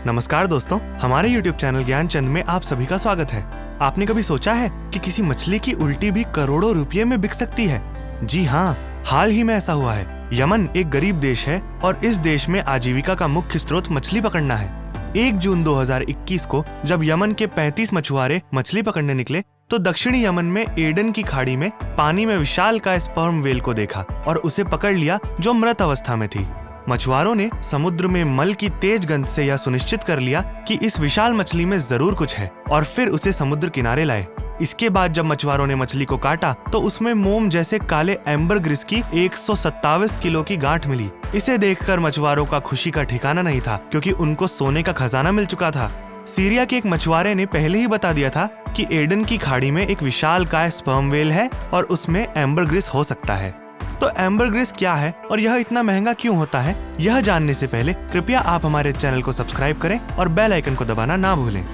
नमस्कार दोस्तों, हमारे YouTube चैनल ज्ञानचंद में आप सभी का स्वागत है। आपने कभी सोचा है कि किसी मछली की उल्टी भी करोड़ों रुपये में बिक सकती है? जी हाँ, हाल ही में ऐसा हुआ है। यमन एक गरीब देश है और इस देश में आजीविका का मुख्य स्रोत मछली पकड़ना है। 1 जून 2021 को जब यमन के 35 मछुआरे मछली पकड़ने निकले तो दक्षिणी यमन में एडन की खाड़ी में पानी में विशालकाय स्पर्म वेल को देखा और उसे पकड़ लिया जो मृत अवस्था में थी। मछुआरों ने समुद्र में मल की तेज गंध से यह सुनिश्चित कर लिया कि इस विशाल मछली में जरूर कुछ है और फिर उसे समुद्र किनारे लाए। इसके बाद जब मछुआरों ने मछली को काटा तो उसमें मोम जैसे काले एम्बरग्रिस की 127 किलो की गांठ मिली। इसे देखकर मछुआरों का खुशी का ठिकाना नहीं था, क्योंकि उनको सोने का खजाना मिल चुका था। सीरिया के एक मछुआरे ने पहले ही बता दिया था कि एडन की खाड़ी में एक विशालकाय स्पर्म वेल है और उसमें एम्बरग्रिस हो सकता है। तो एम्बरग्रिस क्या है और यह इतना महंगा क्यों होता है, यह जानने से पहले कृपया आप हमारे चैनल को सब्सक्राइब करें और बेल आइकन को दबाना ना भूलें।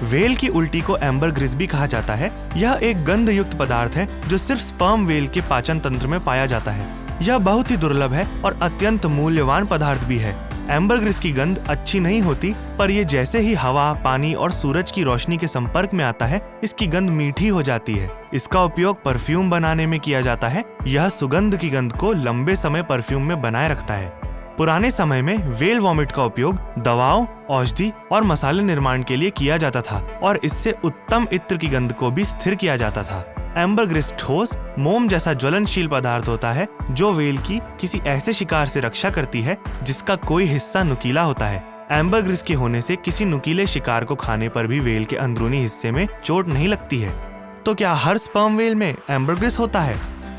वेल की उल्टी को एम्बरग्रिस भी कहा जाता है। यह एक गंध युक्त पदार्थ है जो सिर्फ स्पर्म वेल के पाचन तंत्र में पाया जाता है। यह बहुत ही दुर्लभ है और अत्यंत मूल्यवान पदार्थ भी है। एम्बरग्रिस की गंध अच्छी नहीं होती, पर ये जैसे ही हवा, पानी और सूरज की रोशनी के संपर्क में आता है, इसकी गंध मीठी हो जाती है। इसका उपयोग परफ्यूम बनाने में किया जाता है। यह सुगंध की गंध को लंबे समय परफ्यूम में बनाए रखता है। पुराने समय में वेल वॉमिट का उपयोग दवाओं, औषधि और मसाले निर्माण के लिए किया जाता था और इससे उत्तम इत्र की गंध को भी स्थिर किया जाता था। एम्बरग्रिस ठोस मोम जैसा ज्वलनशील पदार्थ होता है जो वेल की किसी ऐसे शिकार से रक्षा करती है जिसका कोई हिस्सा नुकीला होता है। एम्बरग्रिस के होने से किसी नुकीले शिकार को खाने पर भी वेल के अंदरूनी हिस्से में चोट नहीं लगती है। तो क्या हर स्पर्म वेल में एम्बरग्रिस होता है?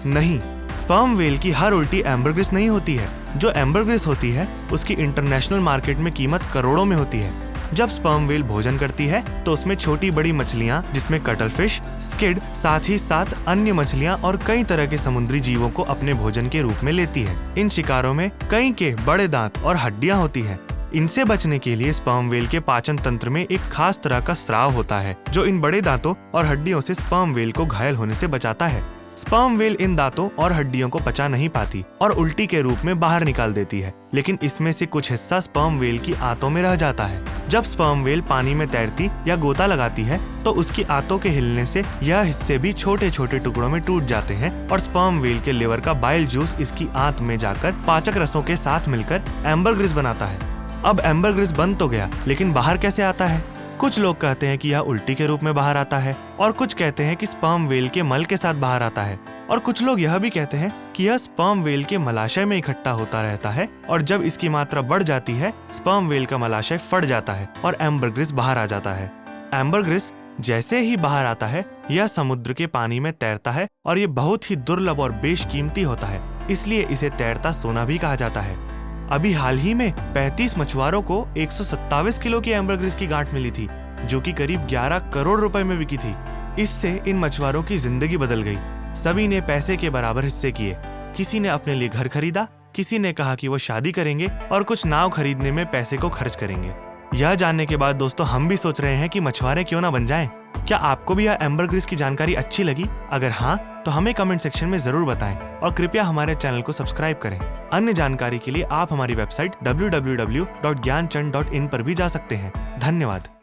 नहीं, स्पर्म वेल की हर उल्टी एम्बरग्रिस नहीं होती है। जो एम्बरग्रिस होती है उसकी इंटरनेशनल मार्केट में कीमत करोड़ों में होती है। जब स्पर्म वेल भोजन करती है तो उसमें छोटी बड़ी मछलियां जिसमें कटलफिश, स्किड, साथ ही साथ अन्य मछलियां और कई तरह के समुद्री जीवों को अपने भोजन के रूप में लेती है। इन शिकारों में कई के बड़े दांत और हड्डियां होती है। इनसे बचने के लिए स्पर्म वेल के पाचन तंत्र में एक खास तरह का स्राव होता है जो इन बड़े दांतों और हड्डियों से स्पर्म वेल को घायल होने से बचाता है। स्पर्म वेल इन दांतों और हड्डियों को पचा नहीं पाती और उल्टी के रूप में बाहर निकाल देती है, लेकिन इसमें से कुछ हिस्सा स्पर्म वेल की आंतों में रह जाता है। जब स्पर्म वेल पानी में तैरती या गोता लगाती है तो उसकी आंतों के हिलने से यह हिस्से भी छोटे छोटे टुकड़ों में टूट जाते हैं और स्पर्म वेल के लिवर का बाइल जूस इसकी आंत में जाकर पाचक रसों के साथ मिलकर एम्बरग्रिस बनाता है। अब एम्बरग्रिस बन तो गया, लेकिन बाहर कैसे आता है? कुछ लोग कहते हैं कि यह उल्टी के रूप में बाहर आता है और कुछ कहते हैं कि स्पर्म वेल के मल के साथ बाहर आता है और कुछ लोग यह भी कहते हैं कि यह स्पर्म वेल के मलाशय में इकट्ठा होता रहता है और जब इसकी मात्रा बढ़ जाती है स्पर्म वेल का मलाशय फट जाता है और एम्बरग्रिस बाहर आ जाता है। एम्बरग्रिस जैसे ही बाहर आता है यह समुद्र के पानी में तैरता है और ये बहुत ही दुर्लभ और बेशकीमती होता है, इसलिए इसे तैरता सोना भी कहा जाता है। अभी हाल ही में 35 मछुआरों को 127 किलो की एम्बरग्रिस की गांठ मिली थी जो कि करीब 11 करोड़ रुपए में बिकी थी। इससे इन मछुआरों की जिंदगी बदल गई। सभी ने पैसे के बराबर हिस्से किए। किसी ने अपने लिए घर खरीदा, किसी ने कहा कि वो शादी करेंगे और कुछ नाव खरीदने में पैसे को खर्च करेंगे। यह जानने के बाद दोस्तों हम भी सोच रहे हैं कि मछुआरे क्यों ना बन जाएं। क्या आपको भी यह एम्बरग्रिस की जानकारी अच्छी लगी? अगर हाँ तो हमें कमेंट सेक्शन में जरूर बताएं और कृपया हमारे चैनल को सब्सक्राइब करें। अन्य जानकारी के लिए आप हमारी वेबसाइट www.gyanchand.in पर भी जा सकते हैं। धन्यवाद।